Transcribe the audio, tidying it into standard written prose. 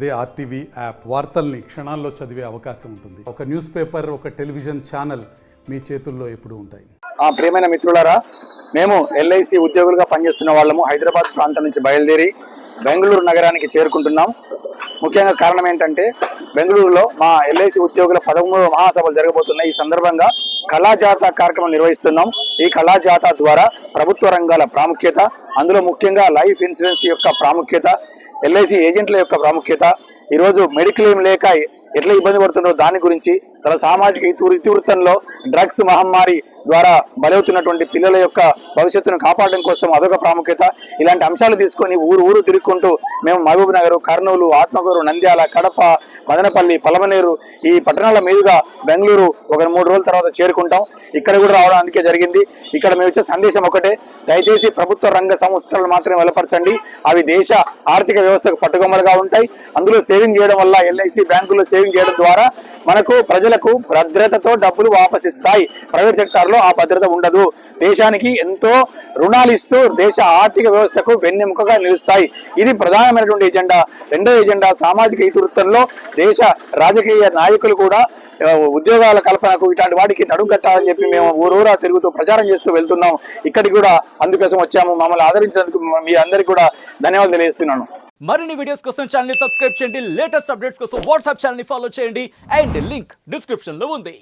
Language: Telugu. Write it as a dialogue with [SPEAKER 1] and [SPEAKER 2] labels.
[SPEAKER 1] అదే ఆర్టీవీ యాప్ వార్తల్ని క్షణాల్లో చదివే అవకాశం ఉంటుంది. ఒక న్యూస్ పేపర్, ఒక టెలివిజన్ ఛానల్ మీ చేతుల్లో ఎప్పుడూ ఉంటాయి.
[SPEAKER 2] ప్రియమైన మిత్రులారా, మేము ఎల్ఐసి ఉద్యోగులుగా పనిచేస్తున్న వాళ్ళము హైదరాబాద్ ప్రాంతం నుంచి బయలుదేరి బెంగళూరు నగరానికి చేరుకుంటున్నాం. ముఖ్యంగా కారణం ఏంటంటే బెంగళూరులో మా ఎల్ఐసి ఉద్యోగుల 13వ మహాసభలు జరగబోతున్నాయి. ఈ సందర్భంగా కళాజాత కార్యక్రమం నిర్వహిస్తున్నాం. ఈ కళాజాత ద్వారా ప్రభుత్వ రంగాల ప్రాముఖ్యత, అందులో ముఖ్యంగా లైఫ్ ఇన్సూరెన్స్ యొక్క ప్రాముఖ్యత, ఎల్ఐసి ఏజెంట్ల యొక్క ప్రాముఖ్యత, ఈరోజు మెడిక్లెయిమ్ లేక ఎట్లా ఇబ్బంది పడుతున్నారో దాని గురించి, తన సామాజిక ఇతివృత్తంలో డ్రగ్స్ మహమ్మారి ద్వారా బలవుతున్నటువంటి పిల్లల యొక్క భవిష్యత్తును కాపాడడం కోసం అదొక ప్రాముఖ్యత. ఇలాంటి అంశాలు తీసుకొని ఊరు తిరుగుకుంటూ మేము మహబూబ్ నగర్, కర్నూలు, ఆత్మకూరు, నంద్యాల, కడప, మదనపల్లి, పలమనేరు ఈ పట్టణాల మీదుగా బెంగళూరు ఒక 3 రోజుల తర్వాత చేరుకుంటాం. ఇక్కడ కూడా రావడం అందుకే జరిగింది. ఇక్కడ మేము ఇచ్చే సందేశం ఒకటే, దయచేసి ప్రభుత్వ రంగ సంస్థలను మాత్రమే వెలపరచండి. అవి దేశ ఆర్థిక వ్యవస్థకు పట్టుకొమ్మలుగా ఉంటాయి. అందులో సేవింగ్ చేయడం వల్ల, ఎల్ఐసి బ్యాంకుల్లో సేవింగ్ చేయడం ద్వారా మనకు ప్రజలకు భద్రతతో డబ్బులు వాపసిస్తాయి. ప్రైవేట్ సెక్టార్లో ఆ భద్రత ఉండదు. దేశానికి ఎంతో రుణాలు ఇస్తూ దేశ ఆర్థిక వ్యవస్థకు వెన్నెముకగా నిలుస్తాయి. ఇది ప్రధానమైనటువంటి ఎజెండా. రెండో ఎజెండా, సామాజిక ఇతివృత్తంలో దేశ రాజకీయ నాయకులు కూడా ఉద్యోగాల కల్పనకు ఇట్లాంటి వాటికి నడుము కట్టాలని చెప్పి మేము ఊరూరా తిరుగుతూ ప్రచారం చేస్తూ వెళ్తున్నాం. ఇక్కడికి కూడా అందుకోసం వచ్చాము. మమ్మల్ని ఆదరించినందుకు మీ అందరికీ కూడా ధన్యవాదాలు తెలియజేస్తున్నాను.
[SPEAKER 3] మరిన్ని వీడియోస్ కోసం ఛానల్ ని సబ్స్క్రైబ్ చేయండి. లేటెస్ట్ అప్డేట్స్ కోసం వాట్సాప్ ఛానల్ ని ఫాలో చేయండి. అండ్ లింక్ డిస్క్రిప్షన్ లో ఉంది.